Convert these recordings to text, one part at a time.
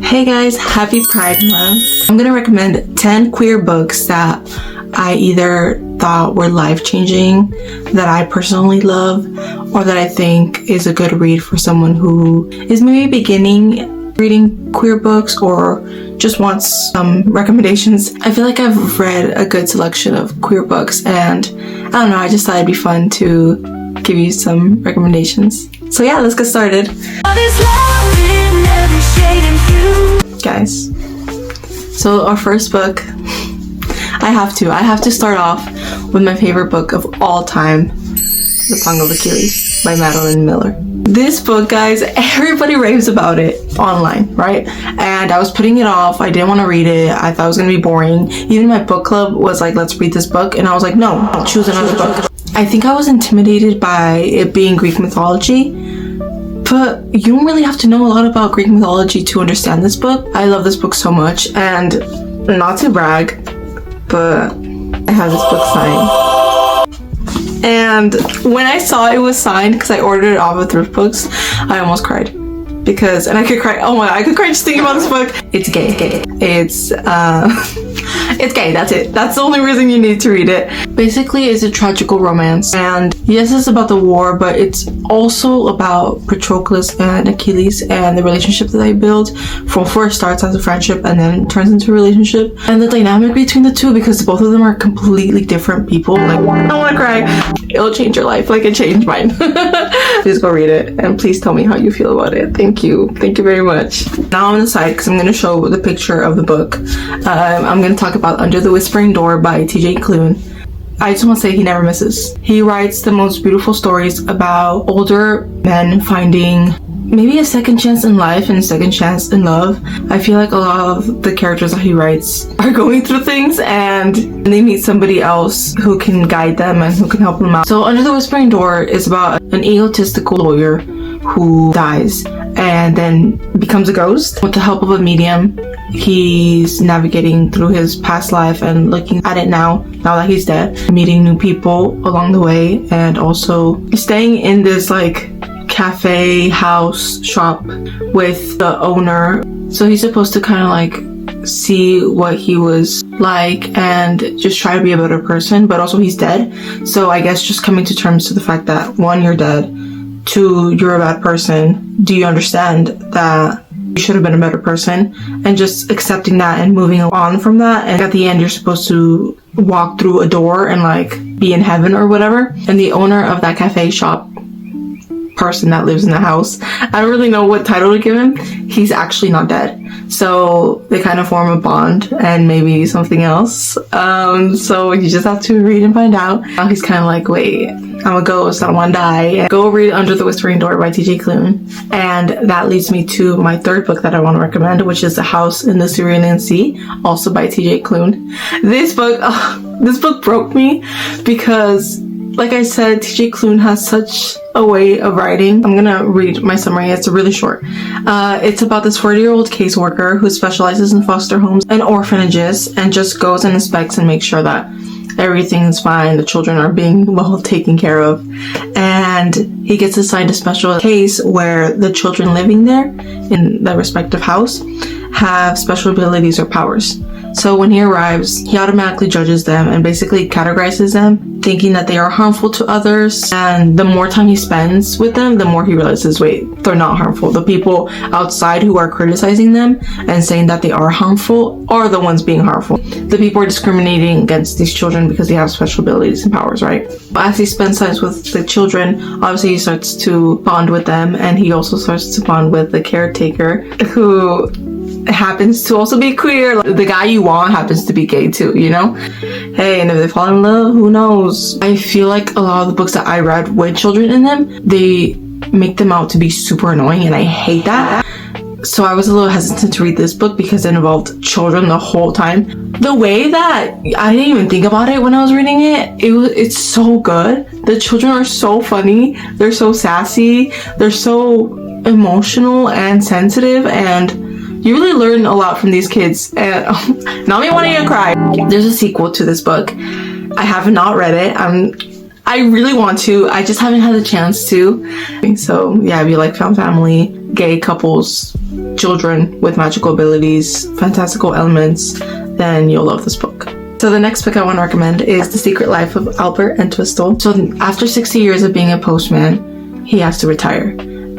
Hey guys, happy Pride Month. I'm gonna recommend 10 queer books that I either thought were life-changing, that I personally love, or that I think is a good read for someone who is maybe beginning reading queer books or just wants some recommendations. I feel like I've read a good selection of queer books, and I don't know, I just thought it'd be fun to give you some recommendations. So yeah, let's get started. Guys, so our first book, I have to start off with my favorite book of all time, The Song of Achilles by Madeline Miller. This book, guys, everybody raves about it online, right? And I was putting it off. I didn't want to read it. I thought it was going to be boring. Even my book club was like, let's read this book. And I was like, no, I'll choose another book. I think I was intimidated by it being Greek mythology. But you don't really have to know a lot about Greek mythology to understand this book. I love this book so much, and not to brag, but I have this book signed. And when I saw it was signed, because I ordered it off of Thrift Books, I almost cried. And I could cry, oh my, I could cry just thinking about this book. It's gay. It's gay, that's it. That's the only reason you need to read it. Basically, it's a tragical romance. And yes, it's about the war, but it's also about Patroclus and Achilles and the relationship that they build. From first starts as a friendship and then turns into a relationship. And the dynamic between the two, because both of them are completely different people. Like, I don't want to cry. It'll change your life like it changed mine. Please go read it. And please tell me how you feel about it. Thank you. Thank you very much. Now I'm on the side because I'm going to show the picture of the book. I'm going to talk about Under the Whispering Door by TJ Klune. I just want to say he never misses. He writes the most beautiful stories about older men finding maybe a second chance in life and a second chance in love. I feel like a lot of the characters that he writes are going through things and they meet somebody else who can guide them and who can help them out. So Under the Whispering Door is about an egotistical lawyer who dies and then becomes a ghost. With the help of a medium, he's navigating through his past life and looking at it now that he's dead, meeting new people along the way, and also staying in this like cafe house shop with the owner. So he's supposed to kind of like see what he was like and just try to be a better person, but also he's dead. So I guess just coming to terms to the fact that 1, you're dead, 2, you're a bad person. Do you understand that you should have been a better person? And just accepting that and moving on from that. And at the end, you're supposed to walk through a door and like be in heaven or whatever. And the owner of that cafe shop person that lives in the house, I don't really know what title to give him. He's actually not dead. So they kind of form a bond and maybe something else. So you just have to read and find out. Now he's kind of like, wait, I'm a ghost, I don't want to die. Go read Under the Whispering Door by TJ Klune. And that leads me to my third book that I want to recommend, which is The House in the Cyrenean Sea, also by TJ Klune. This book broke me because, like I said, TJ Klune has such a way of writing. I'm gonna read my summary. It's really short. It's about this 40-year-old caseworker who specializes in foster homes and orphanages and just goes and inspects and makes sure that everything is fine, the children are being well taken care of. And he gets assigned a special case where the children living there in the respective house have special abilities or powers. So when he arrives, he automatically judges them and basically categorizes them, thinking that they are harmful to others. And the more time he spends with them, the more he realizes, wait, they're not harmful. The people outside who are criticizing them and saying that they are harmful are the ones being harmful. The people are discriminating against these children because they have special abilities and powers, right? As he spends time with the children, obviously he starts to bond with them, and he also starts to bond with the caretaker, who happens to also be queer. The guy you want happens to be gay too, you know? Hey, and if they fall in love, who knows? I feel like a lot of the books that I read with children in them, they make them out to be super annoying, and I hate that. So I was a little hesitant to read this book because it involved children the whole time. The way that I didn't even think about it when I was reading it's so good. The children are so funny, they're so sassy, they're so emotional and sensitive, and you really learn a lot from these kids. And now me wanting to cry. There's a sequel to this book. I have not read it. I really want to. I just haven't had the chance to. So yeah, if you like found family, gay couples, children with magical abilities, fantastical elements, then you'll love this book. So the next book I want to recommend is The Secret Life of Albert Entwistle. So after 60 years of being a postman, he has to retire.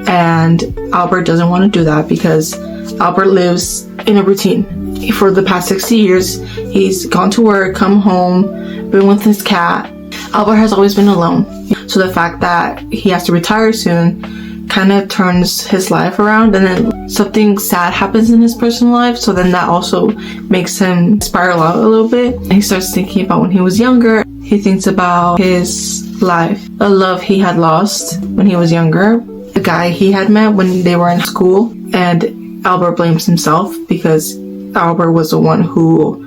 And Albert doesn't want to do that because Albert lives in a routine. For the past 60 years, he's gone to work, come home, been with his cat. Albert has always been alone. So the fact that he has to retire soon kind of turns his life around, and then something sad happens in his personal life, so then that also makes him spiral out a little bit. And he starts thinking about when he was younger. He thinks about his life, a love he had lost when he was younger, a guy he had met when they were in school, and Albert blames himself because Albert was the one who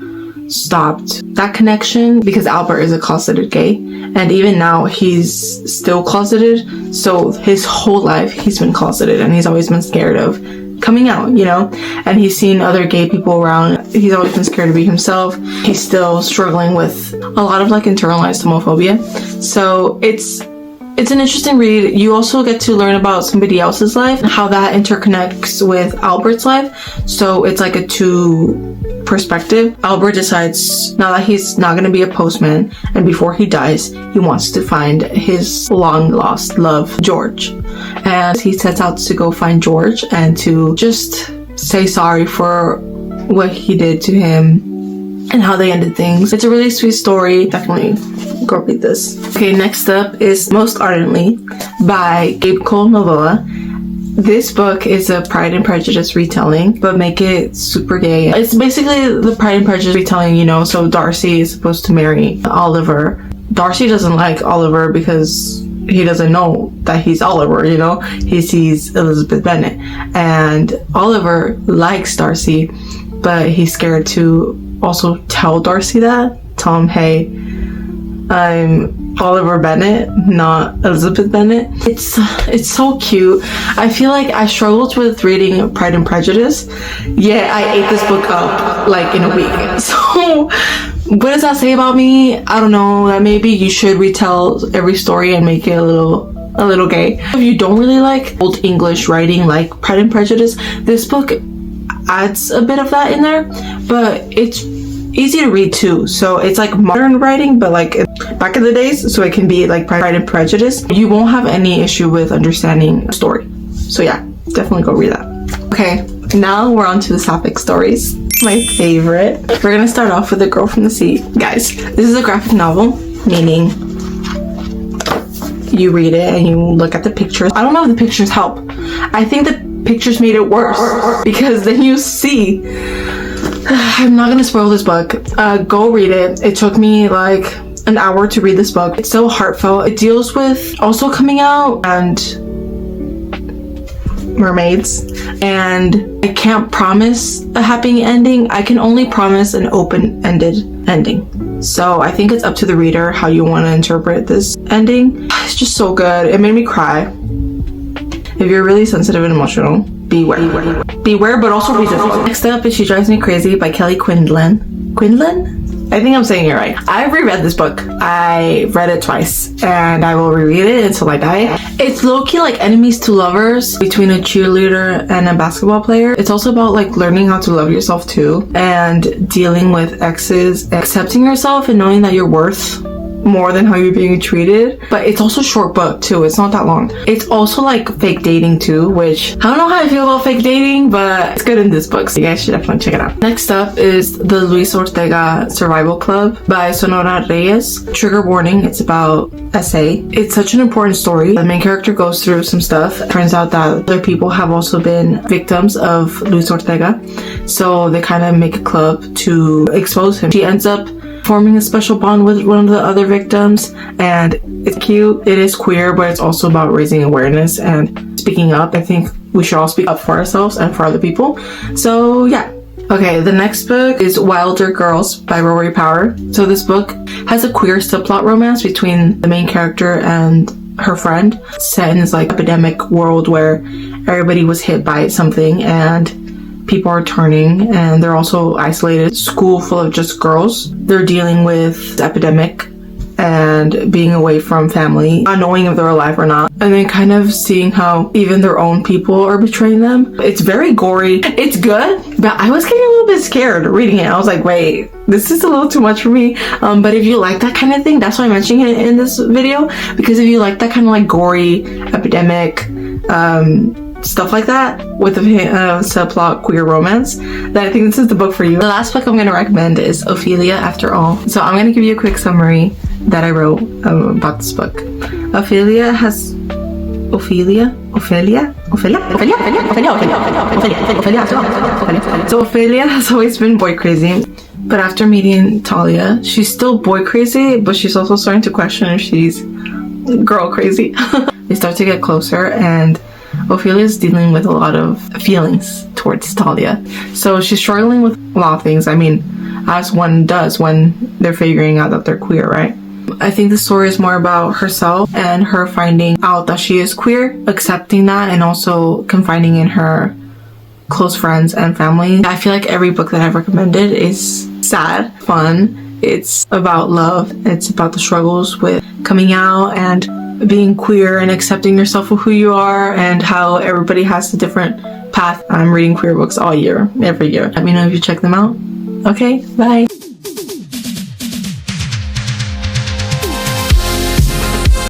stopped that connection, because Albert is a closeted gay, and even now he's still closeted. So his whole life he's been closeted, and he's always been scared of coming out, you know, and he's seen other gay people around. He's always been scared to be himself. He's still struggling with a lot of like internalized homophobia. So it's an interesting read. You also get to learn about somebody else's life and how that interconnects with Albert's life. So it's like a two perspective. Albert decides now that he's not going to be a postman, and before he dies, he wants to find his long lost love, George. And he sets out to go find George and to just say sorry for what he did to him and how they ended things. It's a really sweet story. Definitely go read this. Okay, next up is Most Ardently by Gabe Cole Novoa. This book is a Pride and Prejudice retelling, but make it super gay. It's basically the Pride and Prejudice retelling, you know, so Darcy is supposed to marry Oliver. Darcy doesn't like Oliver because he doesn't know that he's Oliver, you know? He sees Elizabeth Bennet. And Oliver likes Darcy, but he's scared to also tell Darcy that. Tell him, hey, I'm Oliver Bennet, not Elizabeth Bennet. It's so cute. I feel like I struggled with reading Pride and Prejudice. Yeah, I ate this book up like in a week. So what does that say about me? I don't know. That maybe you should retell every story and make it a little gay. If you don't really like old English writing like Pride and Prejudice, this book adds a bit of that in there, but it's easy to read too. So it's like modern writing, but like back in the days, so it can be like Pride and Prejudice. You won't have any issue with understanding the story. So yeah, definitely go read that. Okay, now we're on to the sapphic stories. My favorite. We're gonna start off with The Girl from the Sea. Guys, this is a graphic novel, meaning you read it and you look at the pictures. I don't know if the pictures help. I think the pictures made it worse because then you see. I'm not gonna spoil this book. Go read it. It took me like an hour to read this book. It's so heartfelt. It deals with also coming out and mermaids, and I can't promise a happy ending. I can only promise an open-ended ending. So I think it's up to the reader how you want to interpret this ending. It's just so good. It made me cry. If you're really sensitive and emotional, beware. Beware, but also read this book. Next up is She Drives Me Crazy by Kelly Quinlan. Quinlan? I think I'm saying it right. I've reread this book. I read it twice, and I will reread it until I die. It's low-key like enemies to lovers between a cheerleader and a basketball player. It's also about like learning how to love yourself too, and dealing with exes, accepting yourself and knowing that you're worth more than how you're being treated. But it's also a short book too. It's not that long. It's also like fake dating too, which I don't know how I feel about fake dating, but it's good in this book, so you guys should definitely check it out. Next up is The Luis Ortega Survival Club by Sonora Reyes. Trigger warning, it's about SA. It's such an important story. The main character goes through some stuff. It turns out that other people have also been victims of Luis Ortega, so they kind of make a club to expose him. She ends up forming a special bond with one of the other victims, and it's cute. It is queer, but it's also about raising awareness and speaking up. I think we should all speak up for ourselves and for other people. So yeah. Okay, the next book is Wilder Girls by Rory Power. So this book has a queer subplot romance between the main character and her friend, set in this like epidemic world where everybody was hit by something and people are turning, and they're also isolated. School full of just girls. They're dealing with the epidemic and being away from family, not knowing if they're alive or not, and then kind of seeing how even their own people are betraying them. It's very gory. It's good, but I was getting a little bit scared reading it. I was like, wait, this is a little too much for me. But if you like that kind of thing, that's why I'm mentioning it in this video, because if you like that kind of like gory, epidemic, stuff like that with a subplot queer romance, then I think this is the book for you. The last book I'm going to recommend is Ophelia After All. So I'm going to give you a quick summary that I wrote about this book. Ophelia has So Ophelia has always been boy crazy, but after meeting Talia, she's still boy crazy, but she's also starting to question if she's girl crazy. They start to get closer, and Ophelia's dealing with a lot of feelings towards Talia. So she's struggling with a lot of things. I mean, as one does when they're figuring out that they're queer, right? I think the story is more about herself and her finding out that she is queer, accepting that, and also confiding in her close friends and family. I feel like every book that I've recommended is sad, fun. It's about love. It's about the struggles with coming out and being queer and accepting yourself for who you are, and how everybody has a different path. I'm reading queer books all year, every year. Let me know if you check them out. Okay, bye.